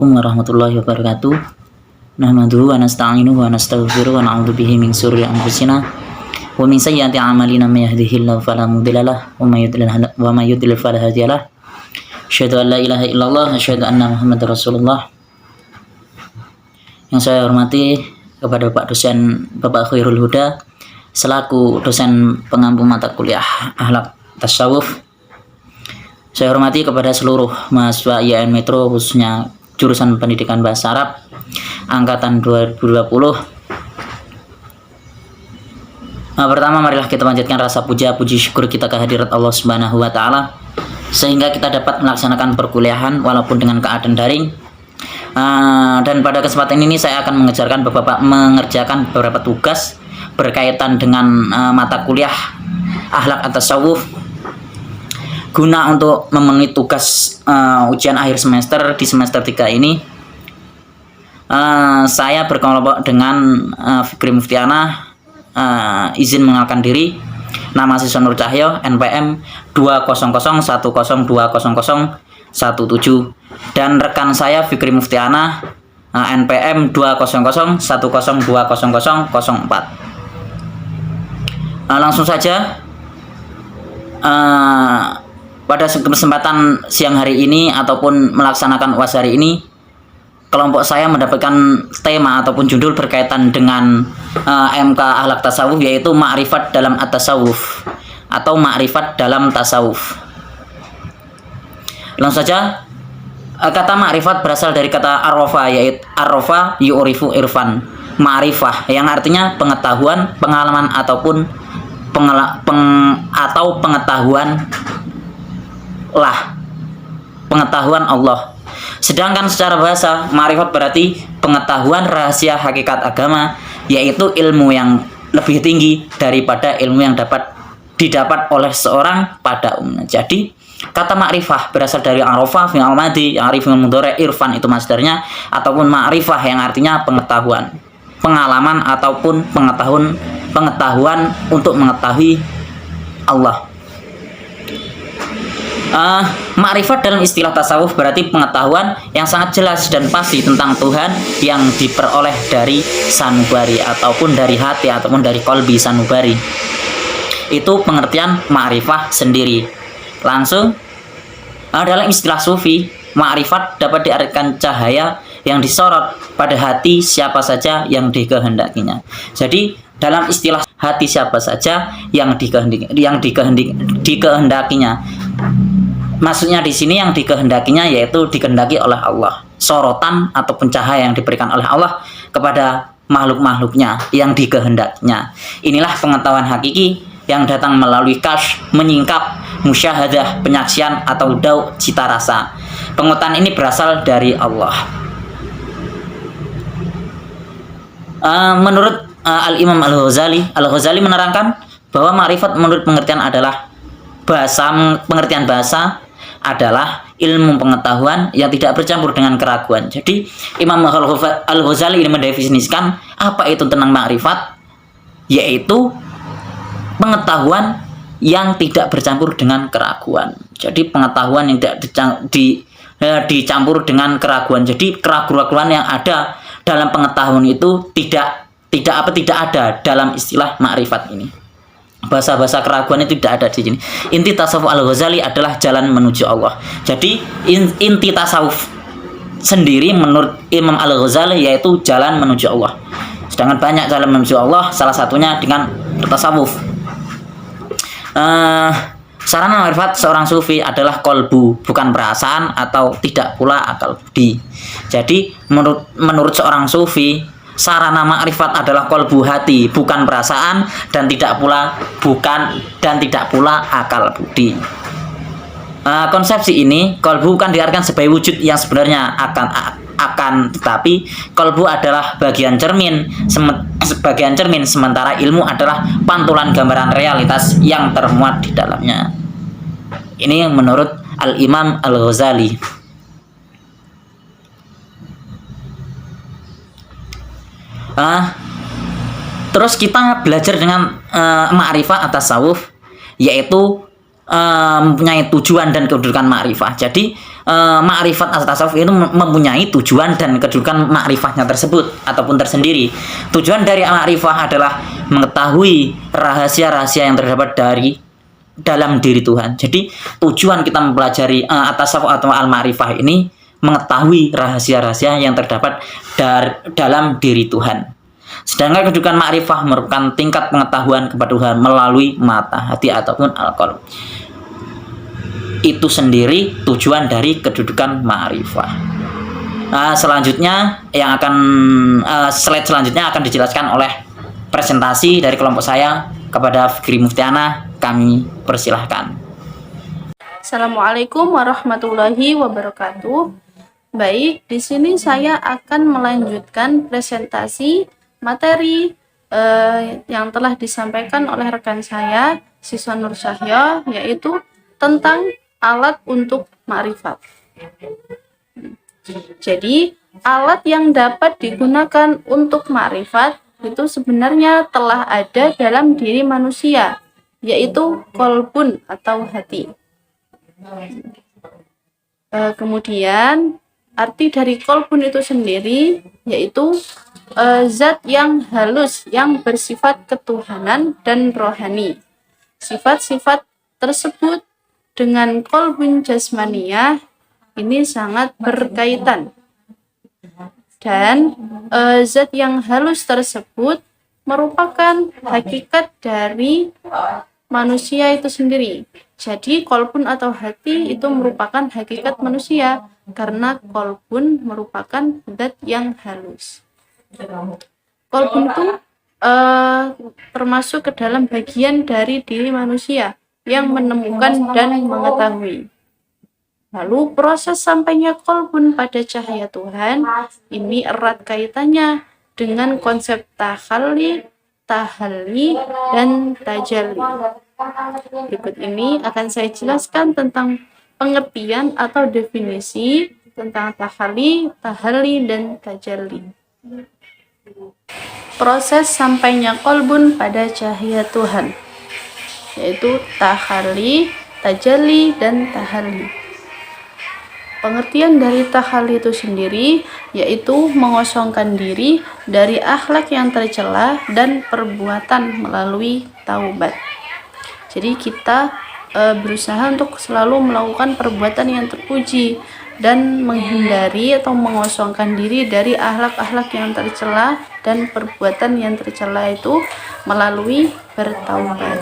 Warahmatullahi wabarakatuh. Nahmaduhu wa nasta'inuhu wa nastaghfiruhu wa na'udzu bihi min syururi anfusina wa min sayyiati a'malina may yahdihillahu fala mudilla lahu wa may yudlil fala hadiyalah. Asyhadu an la ilaha illallah wa asyhadu anna Muhammadar Rasulullah. Yang saya hormati kepada Bapak dosen Bapak Khairul Huda selaku dosen pengampu mata kuliah Akhlak Tasawuf. Saya hormati kepada seluruh mahasiswa IAIN Metro khususnya jurusan Pendidikan Bahasa Arab angkatan 2020. Pertama, marilah kita panjatkan rasa puji syukur kita kehadirat Allah Subhanahu wa taala sehingga kita dapat melaksanakan perkuliahan walaupun dengan keadaan daring. Dan pada kesempatan ini saya akan mengerjakan beberapa tugas berkaitan dengan mata kuliah Akhlak At-Tasawuf guna untuk memenuhi tugas ujian akhir semester di semester 3 ini. Saya berkelompok dengan Fikri Muftiana, izin mengenalkan diri, nama siswa Nur Cahyo, NPM 20010200017, dan rekan saya Fikri Muftiana, NPM 20010200004. Langsung saja, pada kesempatan siang hari ini ataupun melaksanakan UAS hari ini, kelompok saya mendapatkan tema ataupun judul berkaitan dengan MK Akhlak Tasawuf, yaitu Ma'rifat dalam At-Tasawuf atau Ma'rifat dalam Tasawuf. Langsung saja, kata ma'rifat berasal dari kata arrofa, yaitu arrofa yu'rifu irfan, ma'rifah yang artinya pengetahuan, pengalaman ataupun pengetahuan pengetahuan Allah. Sedangkan secara bahasa, ma'rifat berarti pengetahuan rahasia hakikat agama, yaitu ilmu yang lebih tinggi daripada ilmu yang didapat oleh seorang pada umumnya. Jadi kata ma'rifah berasal dari arafa fi'il madhi, yang arif mudhari, irfan itu masdarnya, ataupun ma'rifah yang artinya pengetahuan, pengalaman ataupun pengetahuan untuk mengetahui Allah. Ma'rifat dalam istilah tasawuf berarti pengetahuan yang sangat jelas dan pasti tentang Tuhan yang diperoleh dari sanubari ataupun dari hati ataupun dari kolbi sanubari. Itu pengertian ma'rifah sendiri. Langsung, dalam istilah sufi, ma'rifat dapat diartikan cahaya yang disorot pada hati siapa saja yang dikehendakinya. Jadi dalam istilah hati siapa saja yang dikehendakinya. Maksudnya di sini yang dikehendakinya yaitu dikehendaki oleh Allah. Sorotan ataupun cahaya yang diberikan oleh Allah kepada makhluk-makhluknya yang dikehendakinya. Inilah pengetahuan hakiki yang datang melalui kasyf, menyingkap, musyahadah, penyaksian atau dauk cita rasa. Pengetahuan ini berasal dari Allah. Menurut Al-Imam Al-Ghazali menerangkan bahwa ma'rifat menurut pengertian bahasa adalah ilmu pengetahuan yang tidak bercampur dengan keraguan. Jadi Imam Al-Ghazali ini mendefinisikan apa itu tentang ma'rifat, yaitu pengetahuan yang tidak bercampur dengan keraguan. Jadi pengetahuan yang tidak dicampur dengan keraguan. Jadi keraguan yang ada dalam pengetahuan itu tidak ada dalam istilah ma'rifat ini. Bahasa-bahasa keraguan itu tidak ada di sini. Inti tasawuf Al-Ghazali adalah jalan menuju Allah. Jadi inti tasawuf sendiri menurut Imam Al-Ghazali yaitu jalan menuju Allah. Sedangkan banyak jalan menuju Allah, salah satunya dengan bertasawuf. Sarana ma'rifat seorang sufi adalah kolbu, bukan perasaan atau tidak pula akal budi. Jadi menurut seorang sufi, sarana ma'rifat adalah kolbu, hati, bukan perasaan, dan tidak pula akal budi. Konsepsi ini, kolbu kan diartikan sebagai wujud yang sebenarnya akan, tetapi kolbu adalah bagian cermin, sementara ilmu adalah pantulan gambaran realitas yang termuat di dalamnya. Ini menurut Al-Imam Al-Ghazali. Terus kita belajar dengan ma'rifah atas tasawuf, yaitu mempunyai tujuan dan kedudukan ma'rifah. Jadi Ma'rifat atau tasawuf itu mempunyai tujuan dan kedudukan ma'rifatnya tersebut ataupun tersendiri. Tujuan dari ma'rifah adalah mengetahui rahasia-rahasia yang terdapat dari dalam diri Tuhan. Jadi tujuan kita mempelajari at-tasawuf atau al-ma'rifah ini mengetahui rahasia-rahasia yang terdapat dalam diri Tuhan. Sedangkan kedudukan ma'rifah merupakan tingkat pengetahuan kepada Tuhan melalui mata, hati ataupun al-qalb. Itu sendiri tujuan dari kedudukan ma'rifah. Selanjutnya yang akan slide selanjutnya akan dijelaskan oleh presentasi dari kelompok saya kepada Fikri Muftiana. Kami persilahkan. Assalamualaikum warahmatullahi wabarakatuh. Baik, di sini saya akan melanjutkan presentasi materi yang telah disampaikan oleh rekan saya, Siswa Nur Syahya, yaitu tentang alat untuk ma'rifat. Jadi, alat yang dapat digunakan untuk ma'rifat itu sebenarnya telah ada dalam diri manusia, yaitu qalbun atau hati. Kemudian, arti dari qalbun itu sendiri yaitu zat yang halus, yang bersifat ketuhanan dan rohani. Sifat-sifat tersebut dengan qalbun jasmaniyah ini sangat berkaitan, dan zat yang halus tersebut merupakan hakikat dari manusia itu sendiri. Jadi qalbun atau hati itu merupakan hakikat manusia karena qalbun merupakan zat yang halus. Qalbun itu termasuk ke dalam bagian dari diri manusia yang menemukan dan mengetahui. Lalu proses sampainya qalbun pada cahaya Tuhan ini erat kaitannya dengan konsep tahalli, tahalli, dan tajalli. Berikut ini akan saya jelaskan tentang pengertian atau definisi tentang tahalli, tahalli, dan tajalli. Proses sampainya qalbun pada cahaya Tuhan yaitu tahalli, tajalli, dan tahalli. Pengertian dari tahalli itu sendiri yaitu mengosongkan diri dari akhlak yang tercela dan perbuatan melalui taubat. Jadi kita berusaha untuk selalu melakukan perbuatan yang terpuji dan menghindari atau mengosongkan diri dari akhlak-akhlak yang tercela dan perbuatan yang tercela itu melalui bertaubat.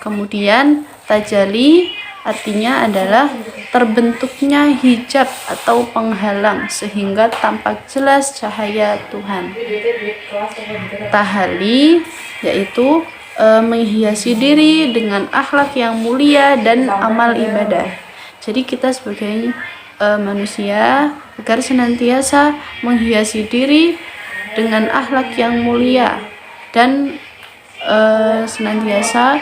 Kemudian tajalli artinya adalah terbentuknya hijab atau penghalang sehingga tampak jelas cahaya Tuhan. Tahalli yaitu menghiasi diri dengan akhlak yang mulia dan amal ibadah. Jadi kita sebagai manusia agar senantiasa menghiasi diri dengan akhlak yang mulia dan senantiasa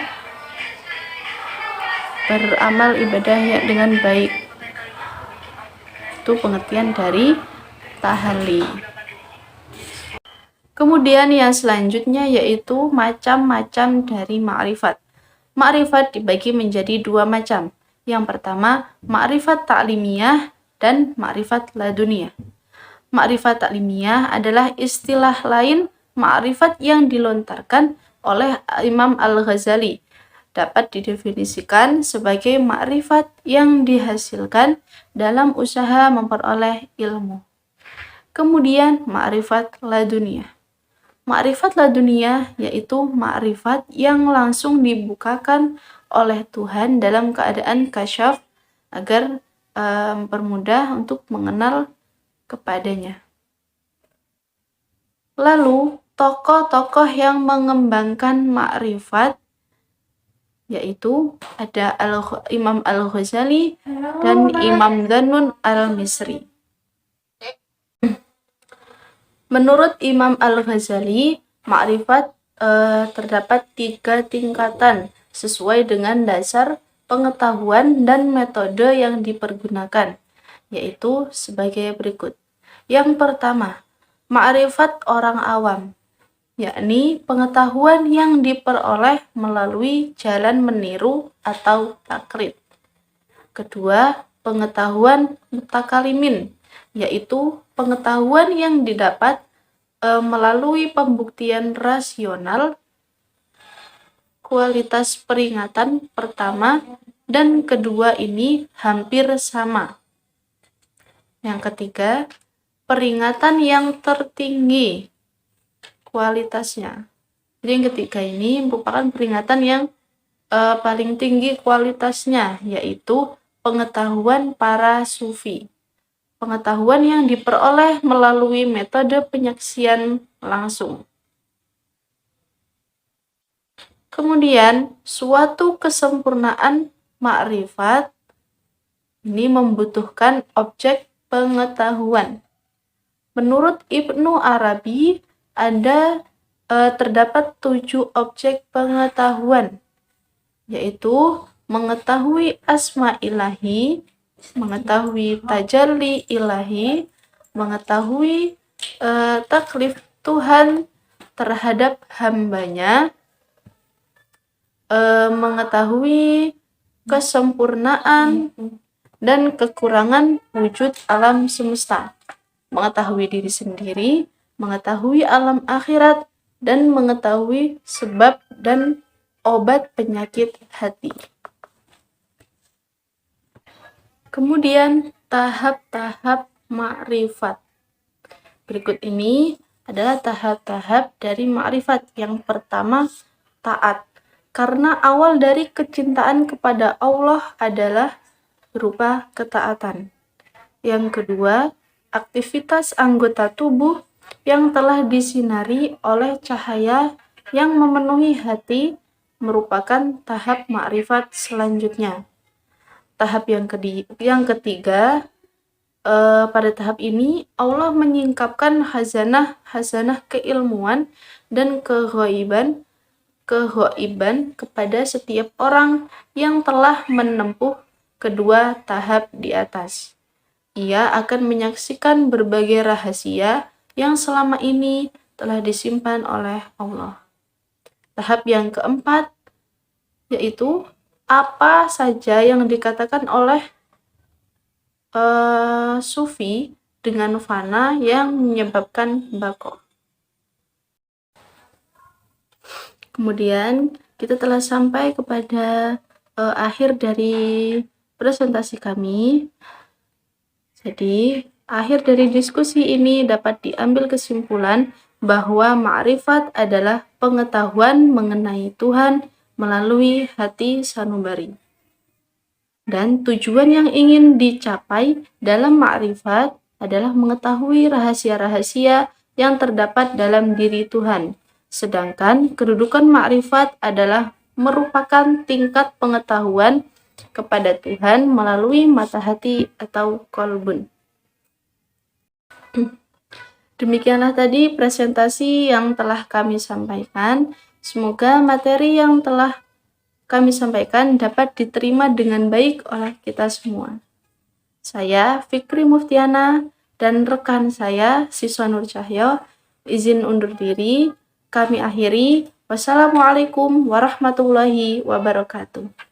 beramal ibadah dengan baik. Itu pengertian dari tahalli. Kemudian yang selanjutnya yaitu macam-macam dari ma'rifat. Ma'rifat dibagi menjadi dua macam. Yang pertama, ma'rifat ta'limiyah dan ma'rifat laduniyah. Ma'rifat ta'limiyah adalah istilah lain ma'rifat yang dilontarkan oleh Imam Al-Ghazali. Dapat didefinisikan sebagai ma'rifat yang dihasilkan dalam usaha memperoleh ilmu. Kemudian ma'rifat laduniyah. Ma'rifat laduniyah yaitu ma'rifat yang langsung dibukakan oleh Tuhan dalam keadaan kasyaf agar mempermudah untuk mengenal kepadanya. Lalu tokoh-tokoh yang mengembangkan ma'rifat yaitu ada Imam Al-Ghazali dan Imam Dhannun Al-Misri. Menurut Imam Al-Ghazali, ma'rifat terdapat 3 tingkatan sesuai dengan dasar pengetahuan dan metode yang dipergunakan, yaitu sebagai berikut. Yang pertama, ma'rifat orang awam, yakni pengetahuan yang diperoleh melalui jalan meniru atau taklid. Kedua, pengetahuan mutakalimin, yaitu pengetahuan yang didapat melalui pembuktian rasional. Kualitas peringatan pertama dan kedua ini hampir sama. Yang ketiga, peringatan yang tertinggi kualitasnya. Jadi yang ketiga ini merupakan peringatan yang paling tinggi kualitasnya, yaitu pengetahuan para sufi. Pengetahuan yang diperoleh melalui metode penyaksian langsung. Kemudian, suatu kesempurnaan makrifat ini membutuhkan objek pengetahuan. Menurut Ibnu Arabi, terdapat 7 objek pengetahuan, yaitu mengetahui asma ilahi, mengetahui tajalli ilahi, mengetahui taklif Tuhan terhadap hambanya, mengetahui kesempurnaan dan kekurangan wujud alam semesta, mengetahui diri sendiri, mengetahui alam akhirat, dan mengetahui sebab dan obat penyakit hati. Kemudian tahap-tahap makrifat. Berikut ini adalah tahap-tahap dari makrifat. Yang pertama, taat. Karena awal dari kecintaan kepada Allah adalah berupa ketaatan. Yang kedua, aktivitas anggota tubuh yang telah disinari oleh cahaya yang memenuhi hati merupakan tahap makrifat selanjutnya. Tahap yang ketiga, pada tahap ini Allah menyingkapkan hazanah keilmuan dan keghaiban kepada setiap orang yang telah menempuh kedua tahap di atas. Ia akan menyaksikan berbagai rahasia yang selama ini telah disimpan oleh Allah. Tahap yang keempat yaitu apa saja yang dikatakan oleh sufi dengan fana yang menyebabkan baqo. Kemudian kita telah sampai kepada akhir dari presentasi kami. Jadi, akhir dari diskusi ini dapat diambil kesimpulan bahwa ma'rifat adalah pengetahuan mengenai Tuhan melalui hati sanubari. Dan tujuan yang ingin dicapai dalam ma'rifat adalah mengetahui rahasia-rahasia yang terdapat dalam diri Tuhan. Sedangkan kedudukan ma'rifat adalah merupakan tingkat pengetahuan kepada Tuhan melalui mata hati atau qalbun. Demikianlah tadi presentasi yang telah kami sampaikan. Semoga materi yang telah kami sampaikan dapat diterima dengan baik oleh kita semua. Saya Fikri Muftiana dan rekan saya Siswa Nur Cahyo izin undur diri. Kami akhiri. Wassalamualaikum warahmatullahi wabarakatuh.